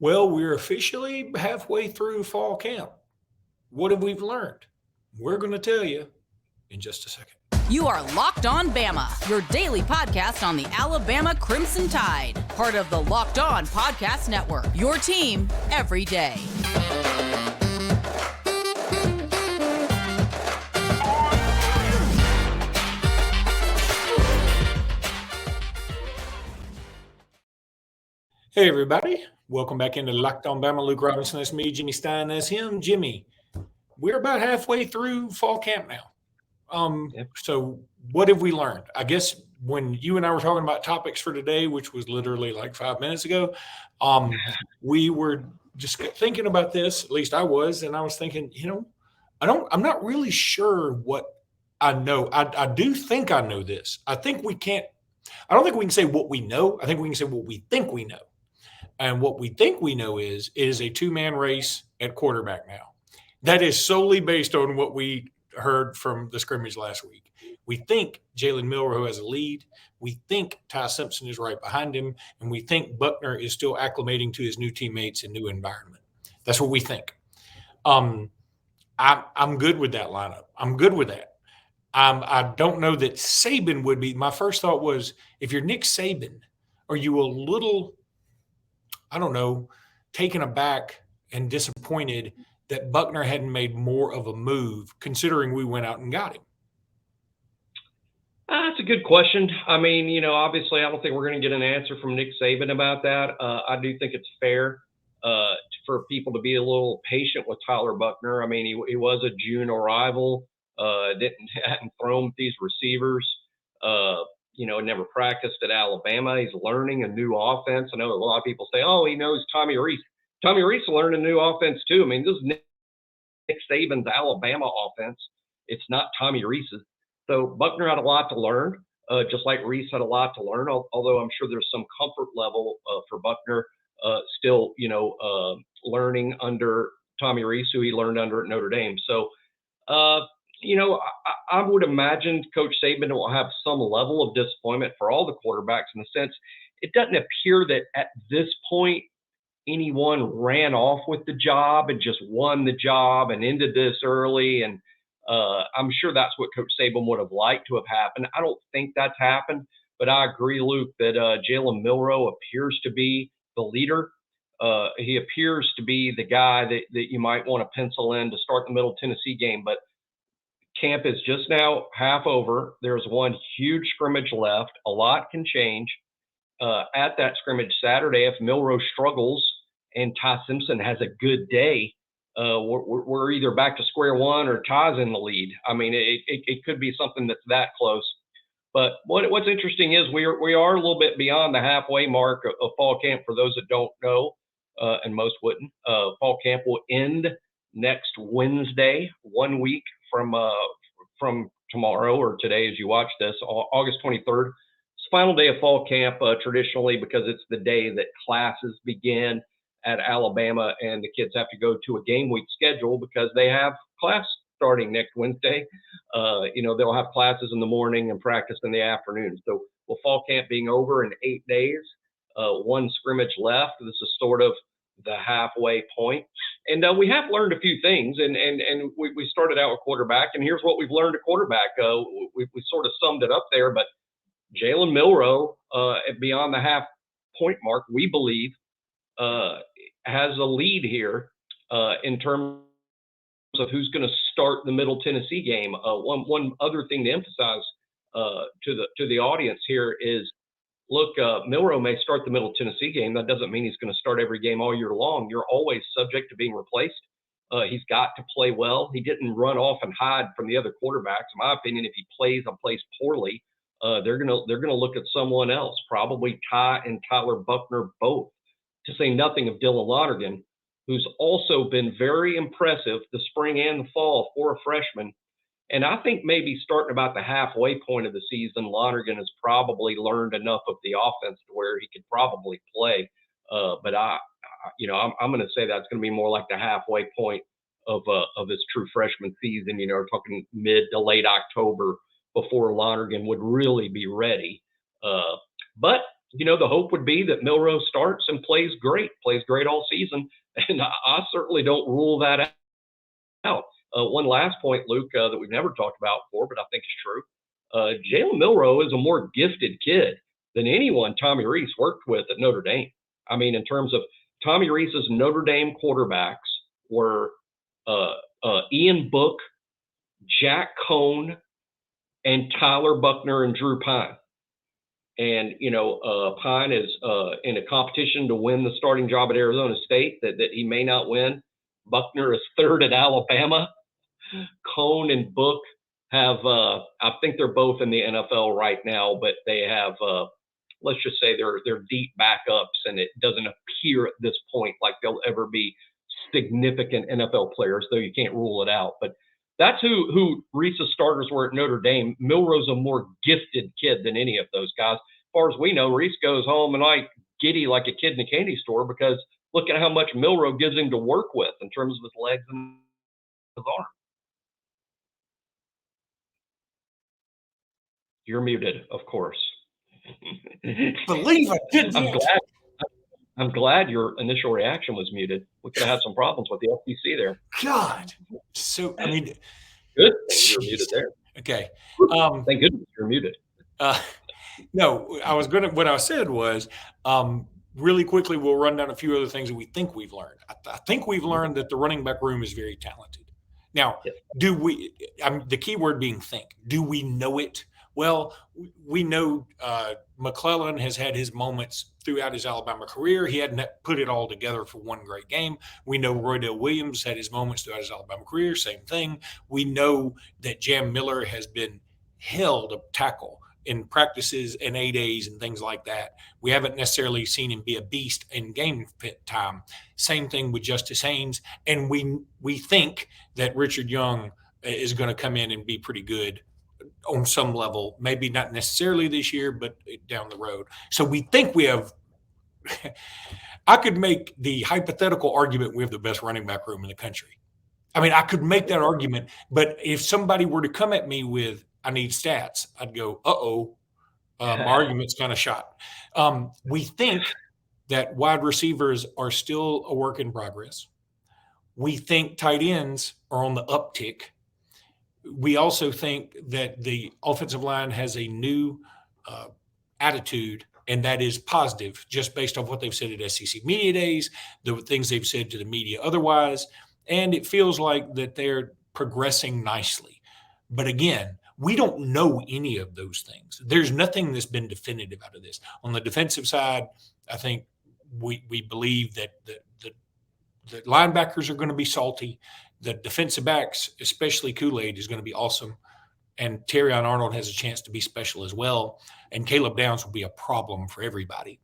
Well, we're officially halfway through fall camp. What have we learned? We're going to tell you in just a second. You are Locked On Bama, your daily podcast on the Alabama Crimson Tide, part of the Locked On Podcast Network, your team every day. Hey, everybody. Welcome back into Locked On Bama. Luke Robinson, that's me. Jimmy Stein, that's him. Jimmy, we're about halfway through fall camp now. So what have we learned? I guess when you and I were talking about topics for today, which was literally like 5 minutes ago, we were just thinking about this, at least I was, and I was thinking, I'm not really sure what I know. I do think I know this. I don't think we can say what we know. I think we can say what we think we know. And what we think we know is it is a two-man race at quarterback now. That is solely based on what we heard from the scrimmage last week. We think Jalen Milroe has a lead. We think Ty Simpson is right behind him. And we think Buckner is still acclimating to his new teammates and new environment. That's what we think. I'm good with that lineup. I'm good with that. I don't know that Saban would be. My first thought was, if you're Nick Saban, are you a little, I don't know, taken aback and disappointed that Buckner hadn't made more of a move, considering we went out and got him? That's a good question. I mean, obviously, I don't think we're going to get an answer from Nick Saban about that. I do think it's fair for people to be a little patient with Tyler Buckner. I mean, he was a June arrival, hadn't thrown with these receivers. Never practiced at Alabama. He's learning a new offense. I know a lot of people say, oh, he knows Tommy Rees. Tommy Rees learned a new offense too. I mean, this is Nick Saban's Alabama offense. It's not Tommy Rees's. So Buckner had a lot to learn, just like Rees had a lot to learn, although I'm sure there's some comfort level for Buckner still, learning under Tommy Rees, who he learned under at Notre Dame. So, I would imagine Coach Saban will have some level of disappointment for all the quarterbacks, in the sense it doesn't appear that at this point anyone ran off with the job and just won the job and ended this early. And I'm sure that's what Coach Saban would have liked to have happened. I don't think that's happened, but I agree, Luke, that Jalen Milroe appears to be the leader. He appears to be the guy that you might want to pencil in to start the Middle Tennessee game. But camp is just now half over. There's one huge scrimmage left. A lot can change at that scrimmage Saturday. If Milroe struggles and Ty Simpson has a good day, we're either back to square one or Ty's in the lead. I mean, it could be something that's that close. But what's interesting is we are a little bit beyond the halfway mark of fall camp. For those that don't know, and most wouldn't, fall camp will end next Wednesday, 1 week from tomorrow, or today as you watch this, August 23rd. It's the final day of fall camp, traditionally, because it's the day that classes begin at Alabama, and the kids have to go to a game week schedule because they have class starting next Wednesday. They'll have classes in the morning and practice in the afternoon. So with fall camp being over in 8 days, one scrimmage left, this is sort of the halfway point. And we have learned a few things, and we started out with quarterback, and here's what we've learned at quarterback. We sort of summed it up there, but Jalen Milroe, beyond the half point mark, we believe, has a lead here in terms of who's going to start the Middle Tennessee game. One other thing to emphasize to the audience here is, look, Milroe may start the Middle Tennessee game. That doesn't mean he's going to start every game all year long. You're always subject to being replaced. He's got to play well. He didn't run off and hide from the other quarterbacks. In my opinion, if he plays and plays poorly, they're gonna look at someone else, probably Ty and Tyler Buckner both, to say nothing of Dylan Lonergan, who's also been very impressive the spring and the fall for a freshman. And I think maybe starting about the halfway point of the season, Lonergan has probably learned enough of the offense to where he could probably play. But I'm going to say that's going to be more like the halfway point of his true freshman season. We're talking mid to late October before Lonergan would really be ready. But the hope would be that Milroe starts and plays great all season. And I certainly don't rule that out. One last point, Luke, that we've never talked about before, but I think is true. Jalen Milroe is a more gifted kid than anyone Tommy Rees worked with at Notre Dame. I mean, in terms of Tommy Rees's Notre Dame quarterbacks were Ian Book, Jack Cohn, and Tyler Buckner and Drew Pine. And, Pine is in a competition to win the starting job at Arizona State that he may not win. Buckner is third at Alabama. Cohn and Book have, I think they're both in the NFL right now, but they have, let's just say they're deep backups, and it doesn't appear at this point like they'll ever be significant NFL players, though you can't rule it out. But that's who Reese's starters were at Notre Dame. Milroe's a more gifted kid than any of those guys. As far as we know, Reese goes home and giddy like a kid in a candy store, because look at how much Milroe gives him to work with in terms of his legs and his arm. You're muted, of course. Believe it, didn't I'm glad your initial reaction was muted. We could have had some problems with the FCC there. God. So, I mean, good thing you're muted there. Okay. Thank goodness you're muted. No, what I said was, really quickly, we'll run down a few other things that we think we've learned. I think we've learned that the running back room is very talented. Now, do we, the key word being think, do we know it? Well, we know McClellan has had his moments throughout his Alabama career. He hadn't put it all together for one great game. We know Roydell Williams had his moments throughout his Alabama career. Same thing. We know that Jam Miller has been held a tackle in practices and A-days and things like that. We haven't necessarily seen him be a beast in game fit time. Same thing with Justice Haynes. And we think that Richard Young is going to come in and be pretty good on some level, maybe not necessarily this year, but down the road. So we think we have – I could make the hypothetical argument we have the best running back room in the country. I mean, I could make that argument, but if somebody were to come at me with, I need stats, I'd go, my argument's kind of shot. We think that wide receivers are still a work in progress. We think tight ends are on the uptick. We also think that the offensive line has a new attitude, and that is positive, just based on what they've said at SEC Media Days, the things they've said to the media otherwise, and it feels like that they're progressing nicely. But again, we don't know any of those things. There's nothing that's been definitive out of this. On the defensive side, I think we believe that the linebackers are going to be salty. The defensive backs, especially Kool-Aid, is going to be awesome. And Terrion Arnold has a chance to be special as well. And Caleb Downs will be a problem for everybody.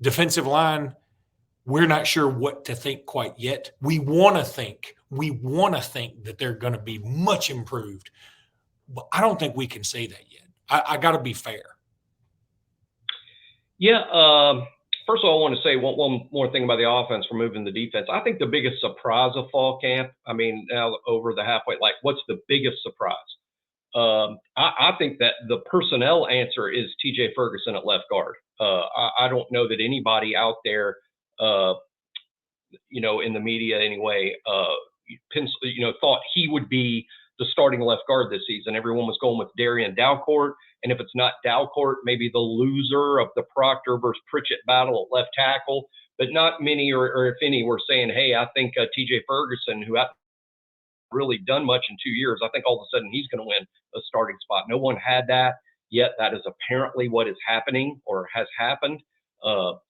Defensive line, we're not sure what to think quite yet. We want to think that they're going to be much improved. But I don't think we can say that yet. I got to be fair. Yeah. First of all, I want to say one more thing about the offense for moving the defense. I think the biggest surprise of fall camp, I mean, now over the halfway, like, what's the biggest surprise? I think that the personnel answer is TJ Ferguson at left guard. I don't know that anybody out there, in the media anyway, thought he would be the starting left guard this season. Everyone was going with Darian Dalcourt. And if it's not Dalcourt, maybe the loser of the Proctor versus Pritchett battle at left tackle. But not many, or if any, were saying, hey, I think TJ Ferguson, who hasn't really done much in 2 years, I think all of a sudden he's going to win a starting spot. No one had that yet. That is apparently what is happening or has happened.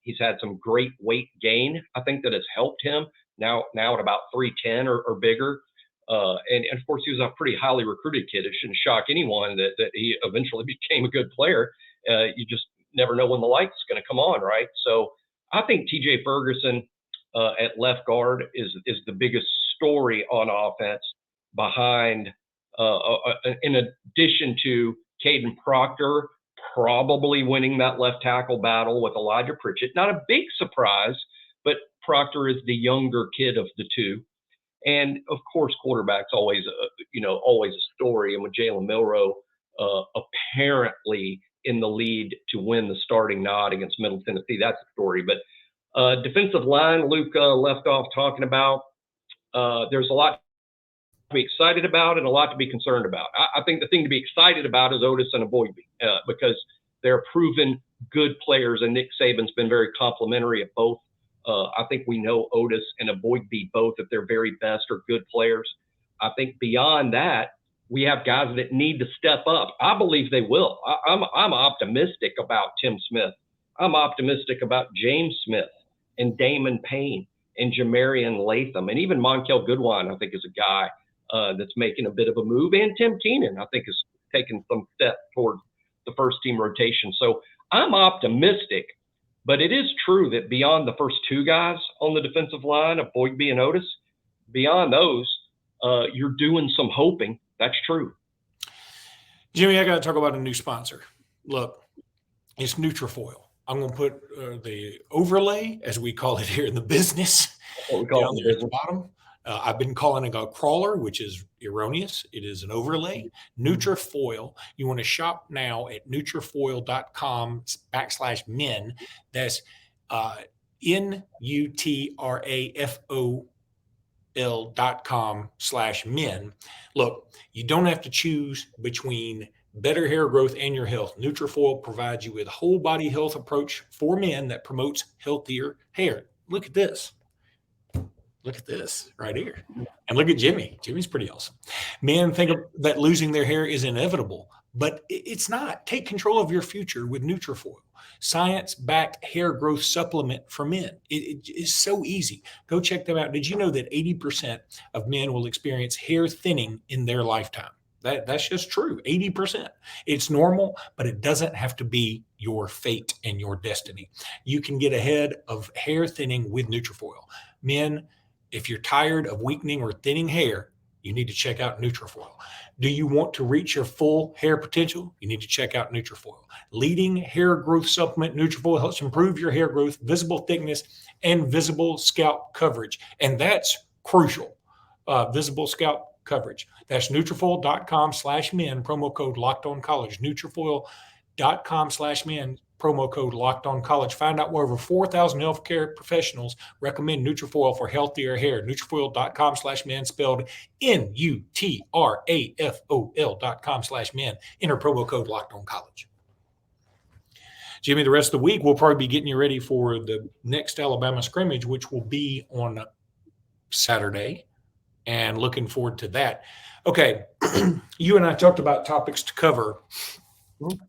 He's had some great weight gain, I think, that has helped him now at about 310 or bigger. And of course, he was a pretty highly recruited kid. It shouldn't shock anyone that he eventually became a good player. You just never know when the light's going to come on, right? So I think TJ Ferguson at left guard is the biggest story on offense behind, in addition to Caden Proctor probably winning that left tackle battle with Elijah Pritchett. Not a big surprise, but Proctor is the younger kid of the two. And of course, quarterback's always a story. And with Jalen Milroe apparently in the lead to win the starting nod against Middle Tennessee. That's the story. But defensive line, Luke left off talking about. There's a lot to be excited about and a lot to be concerned about. I think the thing to be excited about is Otis and Aboigbe because they're proven good players, and Nick Saban's been very complimentary of both. I think we know Otis and Aboigbe both at their very best are good players. I think beyond that, we have guys that need to step up. I believe they will. I'm optimistic about Tim Smith. I'm optimistic about James Smith and Damon Payne and Jamarian Latham, and even Monkel Goodwine, I think, is a guy that's making a bit of a move. And Tim Keenan, I think, is taking some steps toward the first team rotation. So I'm optimistic, but it is true that beyond the first two guys on the defensive line, Aboigbe and Otis, beyond those, you're doing some hoping. That's true. Jimmy, I got to talk about a new sponsor. Look, it's Nutrafol. I'm going to put the overlay, as we call it here in the business, down there at the bottom. I've been calling it a crawler, which is erroneous. It is an overlay. Nutrafoil. You want to shop now at Nutrafol.com/men. That's Nutrafol.com/men. Look, you don't have to choose between better hair growth and your health. Nutrafol provides you with a whole body health approach for men that promotes healthier hair. Look at this. Look at this right here. And look at Jimmy. Jimmy's pretty awesome. Men think that losing their hair is inevitable, but it's not. Take control of your future with Nutrafol, science-backed hair growth supplement for men. It is so easy. Go check them out. Did you know that 80% of men will experience hair thinning in their lifetime? That's just true. 80%. It's normal, but it doesn't have to be your fate and your destiny. You can get ahead of hair thinning with Nutrafol. Men, if you're tired of weakening or thinning hair, you need to check out Nutrafol. Do you want to reach your full hair potential? You need to check out Nutrafol. Leading hair growth supplement, Nutrafol helps improve your hair growth, visible thickness, and visible scalp coverage. And that's crucial, visible scalp coverage. That's Nutrafol.com/men, promo code LockedOnCollege. Nutrafol.com/men, promo code LockedOnCollege. Find out why over 4,000 healthcare professionals recommend Nutrafol for healthier hair. Nutrafol.com/men, spelled Nutrafol.com/men. Enter promo code LockedOnCollege. Jimmy, the rest of the week, we'll probably be getting you ready for the next Alabama scrimmage, which will be on Saturday, and looking forward to that. Okay, you and I talked about topics to cover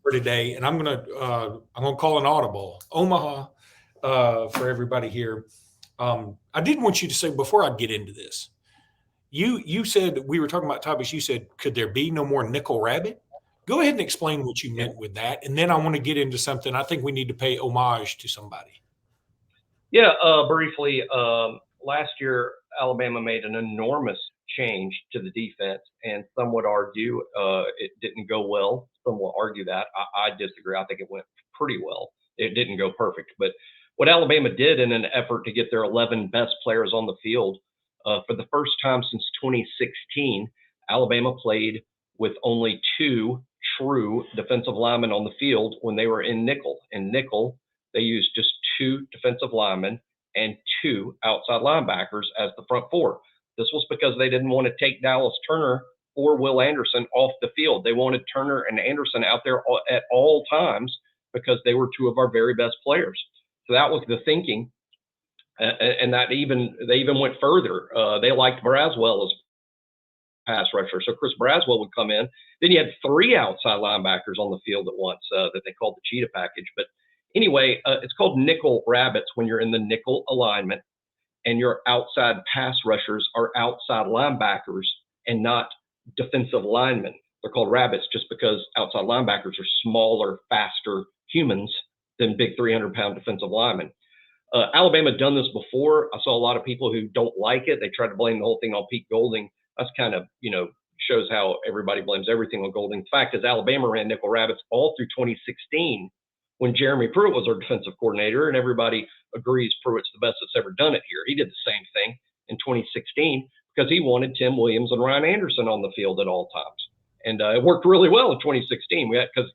for today, and I'm gonna call an audible. Omaha, for everybody here. I did want you to say, before I get into this, you said, we were talking about topics. You said, could there be no more nickel rabbit? Go ahead and explain what you meant with that, and then I want to get into something. I think we need to pay homage to somebody. Yeah, briefly. Last year, Alabama made an enormous change to the defense, and some would argue it didn't go well. Some will argue that. I disagree. I think it went pretty well. It didn't go perfect, but what Alabama did in an effort to get their 11 best players on the field, for the first time since 2016, Alabama played with only 2 true defensive linemen on the field when they were in nickel. In nickel, they used just 2 defensive linemen and 2 outside linebackers as the front 4. This was because they didn't want to take Dallas Turner or Will Anderson off the field. They wanted Turner and Anderson out there at all times because they were 2 of our very best players. So that was the thinking, and they even went further. They liked Braswell as pass rusher, so Chris Braswell would come in. Then you had 3 outside linebackers on the field at once that they called the cheetah package. But anyway, it's called nickel rabbits when you're in the nickel alignment, and your outside pass rushers are outside linebackers and not defensive linemen. They're called rabbits just because outside linebackers are smaller, faster humans than big 300-pound defensive linemen. Alabama had done this before. I saw a lot of people who don't like it. They try to blame the whole thing on Pete Golding. That's kind of, shows how everybody blames everything on Golding. The fact is, Alabama ran nickel rabbits all through 2016 when Jeremy Pruitt was our defensive coordinator, and everybody agrees Pruitt's the best that's ever done it here. He did the same thing in 2016 because he wanted Tim Williams and Ryan Anderson on the field at all times. And it worked really well in 2016. Because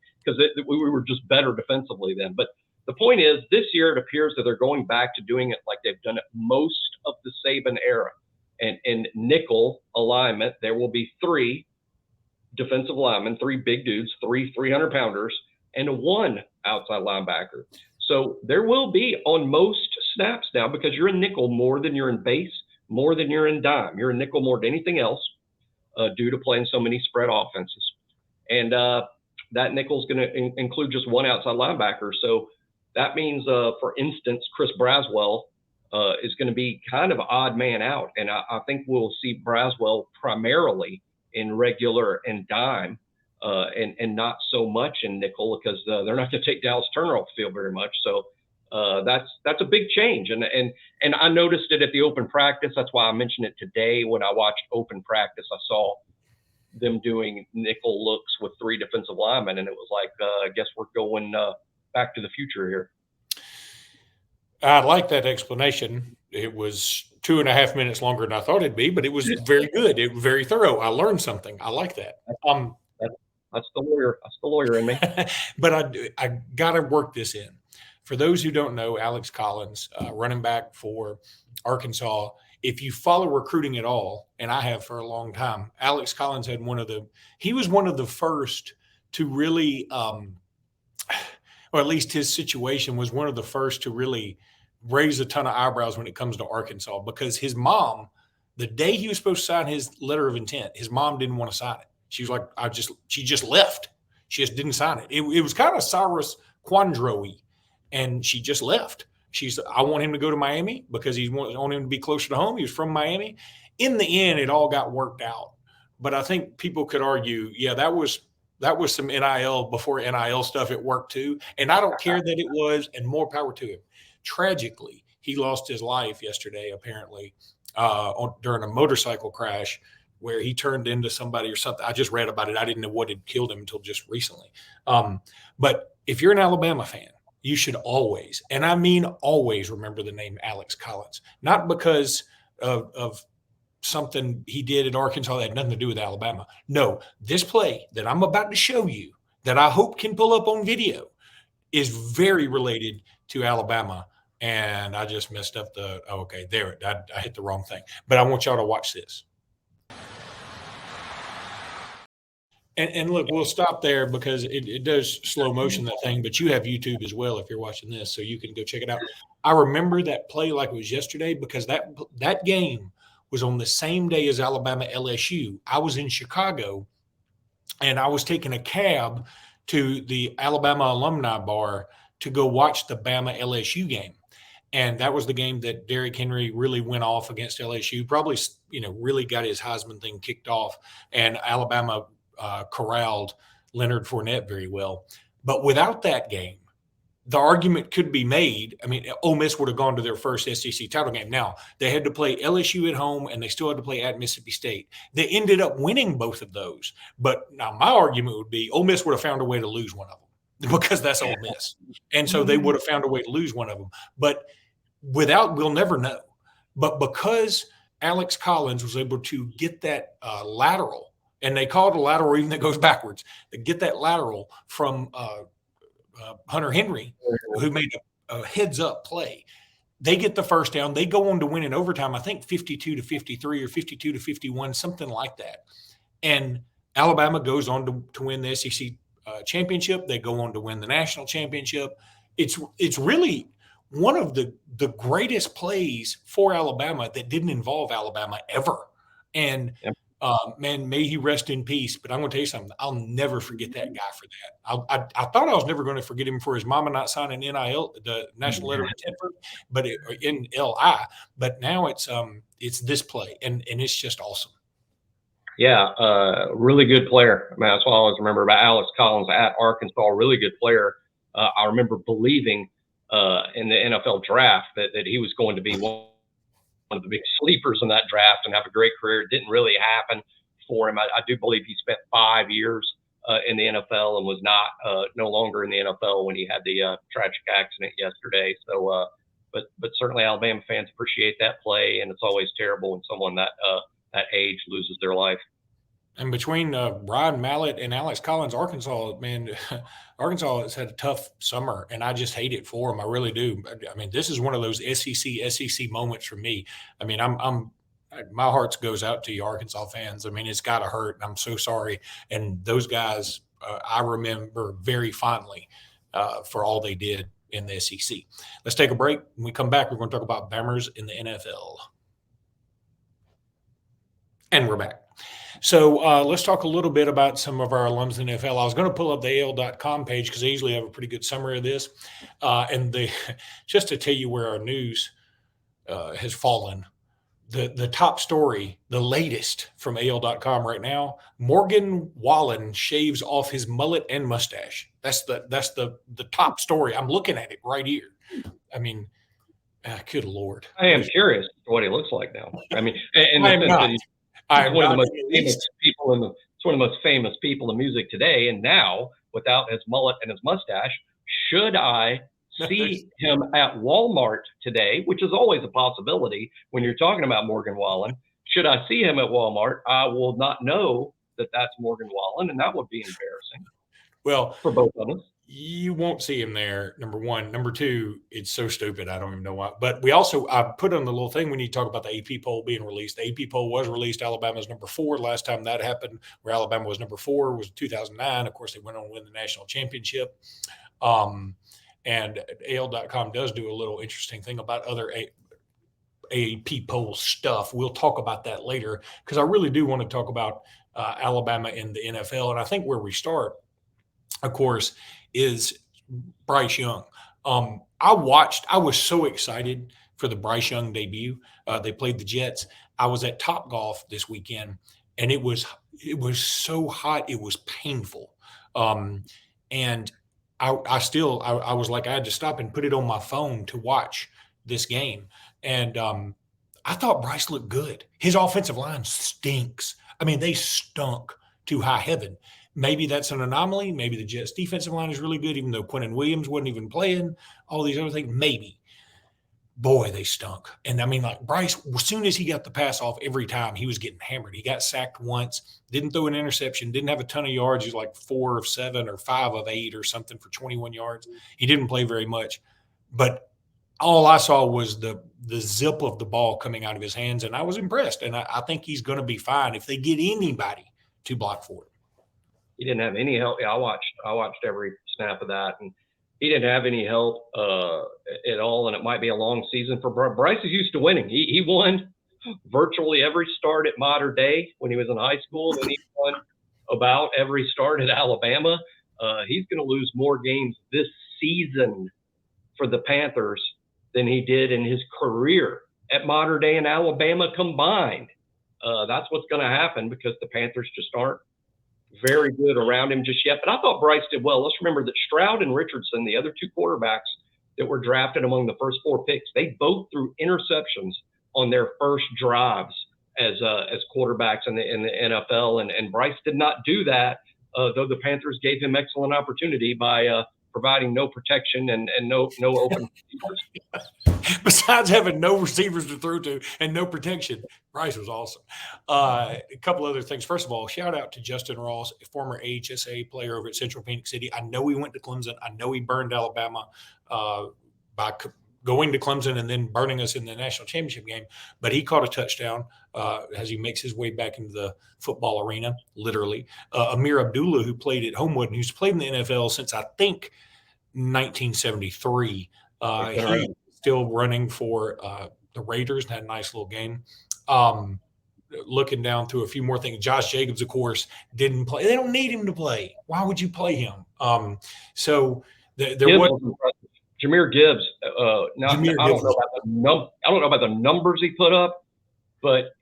we were just better defensively then. But the point is, this year it appears that they're going back to doing it like they've done it most of the Saban era. And in nickel alignment, there will be 3 defensive linemen, 3 big dudes, 3 300-pounders, and 1 outside linebacker. So there will be on most snaps now, because you're in nickel more than you're in base, more than you're in dime. You're in nickel more than anything else due to playing so many spread offenses. And that nickel is going to include just 1 outside linebacker. So that means, for instance, Chris Braswell is going to be kind of odd man out. And I think we'll see Braswell primarily in regular and dime and not so much in nickel, because they're not going to take Dallas Turner off the field very much. So that's a big change. And I noticed it at the open practice. That's why I mentioned it today. When I watched open practice, I saw them doing nickel looks with 3 defensive linemen. And it was like, I guess we're going back to the future here. I like that explanation. It was 2.5 minutes longer than I thought it'd be, but it was very good. It was very thorough. I learned something. I like that. That's the lawyer. That's the lawyer in me. But I got to work this in. For those who don't know, Alex Collins, running back for Arkansas, if you follow recruiting at all, and I have for a long time, Alex Collins had he was one of the first to really, or at least his situation was one of the first to really raise a ton of eyebrows when it comes to Arkansas, because his mom, the day he was supposed to sign his letter of intent, his mom didn't want to sign it. She was like, she just left. She just didn't sign it. It was kind of Cyrus Quandro-y, and she just left. She said, I want him to go to Miami because I want him to be closer to home. He was from Miami. In the end, it all got worked out. But I think people could argue, yeah, that was some NIL before NIL stuff at work too. And I don't care that it was, and more power to him. Tragically, he lost his life yesterday, apparently, during a motorcycle crash where he turned into somebody or something. I just read about it. I didn't know what had killed him until just recently. But if you're an Alabama fan, you should always, and I mean always, remember the name Alex Collins, not because of something he did at Arkansas that had nothing to do with Alabama. No, this play that I'm about to show you that I hope can pull up on video is very related to Alabama. And I just messed up I hit the wrong thing. But I want y'all to watch this. And look, we'll stop there because it does slow motion, that thing, but you have YouTube as well if you're watching this, so you can go check it out. I remember that play like it was yesterday because that game was on the same day as Alabama LSU. I was in Chicago, and I was taking a cab to the Alabama alumni bar to go watch the Bama LSU game. And that was the game that Derrick Henry really went off against LSU, probably, really got his Heisman thing kicked off, and Alabama corralled Leonard Fournette very well. But without that game, the argument could be made. I mean, Ole Miss would have gone to their first SEC title game. Now, they had to play LSU at home, and they still had to play at Mississippi State. They ended up winning both of those. But now my argument would be Ole Miss would have found a way to lose one of them because that's Ole Miss. And so they would have found a way to lose one of them. But we'll never know. But because Alex Collins was able to get that lateral, and they call it a lateral even that goes backwards, they get that lateral from Hunter Henry, who made a heads-up play. They get the first down. They go on to win in overtime, I think 52-53 or 52-51, something like that. And Alabama goes on to win the SEC championship. They go on to win the national championship. It's really one of the greatest plays for Alabama that didn't involve Alabama ever. And man, may he rest in peace. But I'm going to tell you something. I'll never forget that guy for that. I thought I was never going to forget him for his mama not signing NIL, the national letter of intent, but in LI. But now it's this play, and it's just awesome. Yeah, really good player. I mean, that's what I always remember about Alex Collins at Arkansas. Really good player. I remember believing in the NFL draft that he was going to be one of the big sleepers in that draft and have a great career. It didn't really happen for him. I do believe he spent 5 years in the NFL and was no longer in the NFL when he had the tragic accident yesterday. So, but certainly Alabama fans appreciate that play, and it's always terrible when someone that age loses their life. And between Ryan Mallett and Alex Collins, Arkansas, man, Arkansas has had a tough summer, and I just hate it for them. I really do. I mean, this is one of those SEC moments for me. I mean, my heart goes out to you, Arkansas fans. I mean, it's got to hurt, and I'm so sorry. And those guys, I remember very fondly for all they did in the SEC. Let's take a break. When we come back, we're going to talk about Bammers in the NFL. And we're back. So let's talk a little bit about some of our alums in the NFL. I was going to pull up the AL.com page because they usually have a pretty good summary of this. Just to tell you where our news has fallen, the top story, the latest from AL.com right now, Morgan Wallen shaves off his mullet and mustache. That's the top story. I'm looking at it right here. I mean, good Lord. I am curious what he looks like now. I mean, I am not. It's one of the most famous people it's one of the most famous people in music today. And now, without his mullet and his mustache, should I see him at Walmart today, which is always a possibility when you're talking about Morgan Wallen, should I see him at Walmart, I will not know that that's Morgan Wallen, and that would be embarrassing. Well, for both of us. You won't see him there, number one. Number two, it's so stupid. I don't even know why. But I put on the little thing when you talk about the AP poll being released. The AP poll was released. Alabama's number 4. Last time that happened, where Alabama was number 4, was 2009. Of course, they went on to win the national championship. And AL.com does do a little interesting thing about other AP poll stuff. We'll talk about that later because I really do want to talk about Alabama in the NFL. And I think where we start, of course, is Bryce Young. I was so excited for the Bryce Young debut. They played the Jets. I was at Topgolf this weekend, and it was so hot. It was painful. And I was like, I had to stop and put it on my phone to watch this game. And I thought Bryce looked good. His offensive line stinks. I mean, they stunk to high heaven. Maybe that's an anomaly. Maybe the Jets' defensive line is really good, even though Quinnen Williams wasn't even playing, all these other things. Maybe. Boy, they stunk. And I mean, like Bryce, as soon as he got the pass off every time, he was getting hammered. He got sacked once, didn't throw an interception, didn't have a ton of yards. He was like 4 of 7 or 5 of 8 or something for 21 yards. He didn't play very much. But all I saw was the zip of the ball coming out of his hands, and I was impressed. And I think he's going to be fine if they get anybody to block for it. He didn't have any help. Yeah, I watched every snap of that, and he didn't have any help at all. And it might be a long season for Bryce. Is used to winning. He won virtually every start at Mater Dei when he was in high school. Then he won about every start at Alabama. He's going to lose more games this season for the Panthers than he did in his career at Mater Dei and Alabama combined. That's what's going to happen because the Panthers just aren't very good around him just yet. But I thought Bryce did well. Let's remember that Stroud and Richardson, the other 2 quarterbacks that were drafted among the first 4 picks, they both threw interceptions on their first drives as quarterbacks in the NFL. And Bryce did not do that, though the Panthers gave him excellent opportunity by providing no protection and no open receivers. Besides having no receivers to throw to and no protection, Bryce was awesome. A couple other things. First of all, shout out to Justin Ross, a former AHSA player over at Central Phoenix City. I know he went to Clemson. I know he burned Alabama by going to Clemson and then burning us in the national championship game. But he caught a touchdown as he makes his way back into the football arena, literally. Amir Abdullah, who played at Homewood and who's played in the NFL since, I think, 1973. He's still running for the Raiders and had a nice little game. Looking down through a few more things, Josh Jacobs, of course, didn't play. They don't need him to play. Why would you play him? So there was Jahmyr Gibbs. I don't know about the numbers he put up, but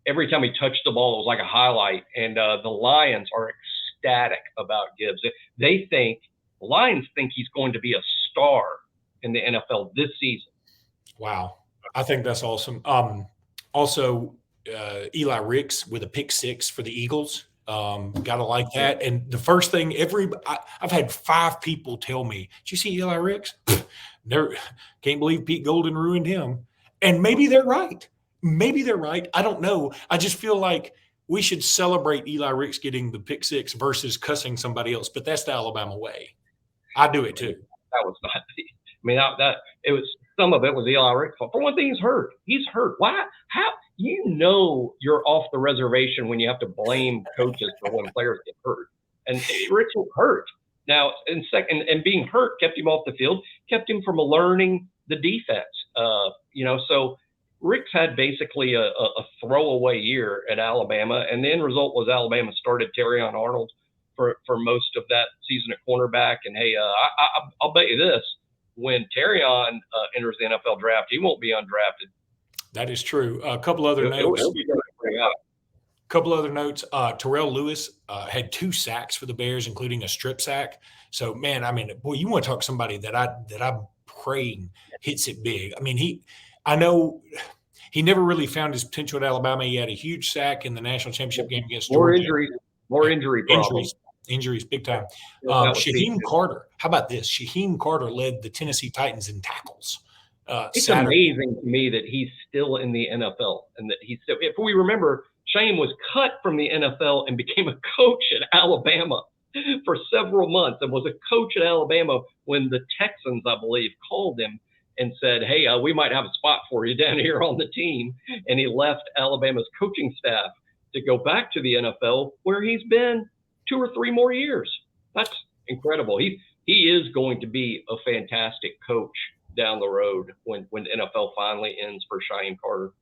every time he touched the ball, it was like a highlight. And the Lions are ecstatic about Gibbs. The Lions think he's going to be a star in the NFL this season. Wow. I think that's awesome. Also, Eli Ricks with a pick 6 for the Eagles. Gotta like that. And the first thing I've had 5 people tell me, did you see Eli Ricks? Can't believe Pete Golden ruined him. And maybe they're right. I don't know. I just feel like we should celebrate Eli Ricks getting the pick six versus cussing somebody else, but that's the Alabama way. I do it too. That was not. I mean, that it was. Some of it was Eli Ricks' fault. For one thing, he's hurt. He's hurt. Why? How? You're off the reservation when you have to blame coaches for when players get hurt. And Ricks was hurt. Now, and being hurt kept him off the field, kept him from learning the defense. So Ricks had basically a throwaway year at Alabama, and the end result was Alabama started Terrion Arnold for most of that season at cornerback. And hey, I'll bet you this: when Terrion enters the NFL draft, he won't be undrafted. That is true. A couple other notes. Terrell Lewis had 2 sacks for the Bears, including a strip sack. So, man, I mean, boy, you want to talk to somebody that I'm praying hits it big. I mean, I know he never really found his potential at Alabama. He had a huge sack in the national championship game against Georgia. More injury problems. Injuries, big time. Shaheem Carter. How about this? Shaheem Carter led the Tennessee Titans in tackles. It's Saturday. amazing to me that he's still in the NFL, and that he's still. If we remember, Shaheem was cut from the NFL and became a coach at Alabama for several months, and was a coach at Alabama when the Texans, I believe, called him and said, "Hey, we might have a spot for you down here on the team." And he left Alabama's coaching staff to go back to the NFL, where he's been 2 or 3 more years. That's incredible. He is going to be a fantastic coach down the road when the NFL finally ends for Shaheem Carter.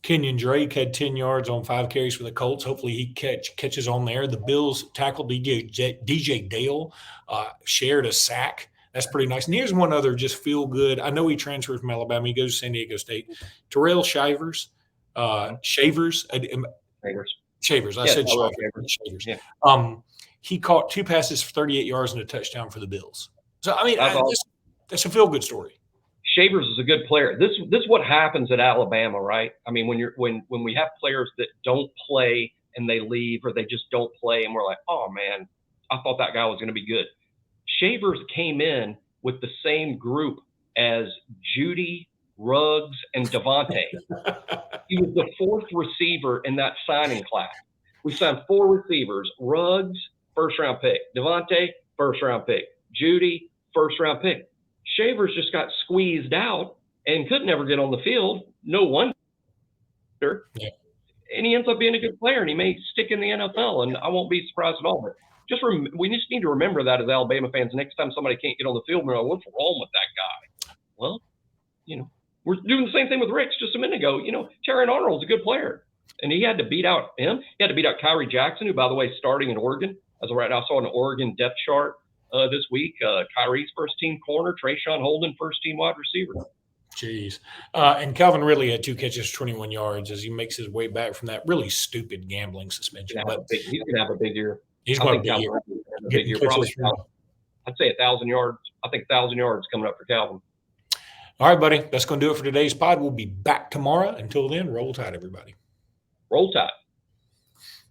Kenyon Drake had 10 yards on 5 carries for the Colts. Hopefully he catches on there. The Bills tackle DJ Dale shared a sack. That's pretty nice. And here's one other just feel good. I know he transferred from Alabama. He goes to San Diego State. Terrell Shavers. Shavers. I said Shavers. Yeah. He caught 2 passes for 38 yards and a touchdown for the Bills. So, I mean, that's a feel-good story. Shavers is a good player. This is what happens at Alabama, right? I mean, when we have players that don't play and they leave, or they just don't play, and we're like, oh man, I thought that guy was going to be good. Shavers came in with the same group as Judy, Ruggs, and Devontae. He was the 4th receiver in that signing class. We signed 4 receivers: Ruggs, first-round pick; Devontae, first-round pick; Judy, first-round pick. Shavers just got squeezed out and could never get on the field. No wonder. Yeah. And he ends up being a good player, and he may stick in the NFL, and I won't be surprised at all. But we just need to remember that as Alabama fans. Next time somebody can't get on the field, we're like, what's wrong with that guy? Well, we're doing the same thing with Ricks just a minute ago. Terrion Arnold's a good player, and he had to beat out him. He had to beat out Kyrie Jackson, who, by the way, is starting in Oregon. As of right now, I saw an Oregon depth chart this week. Kyrie's first-team corner, Trayshawn Holden, first-team wide receiver. Jeez. And Calvin really had 2 catches, 21 yards as he makes his way back from that really stupid gambling suspension. He's going to have a big year. He's going to have a big year. Probably, I'd say 1,000 yards. I think 1,000 yards coming up for Calvin. All right, buddy. That's going to do it for today's pod. We'll be back tomorrow. Until then, roll tide, everybody. Roll tide.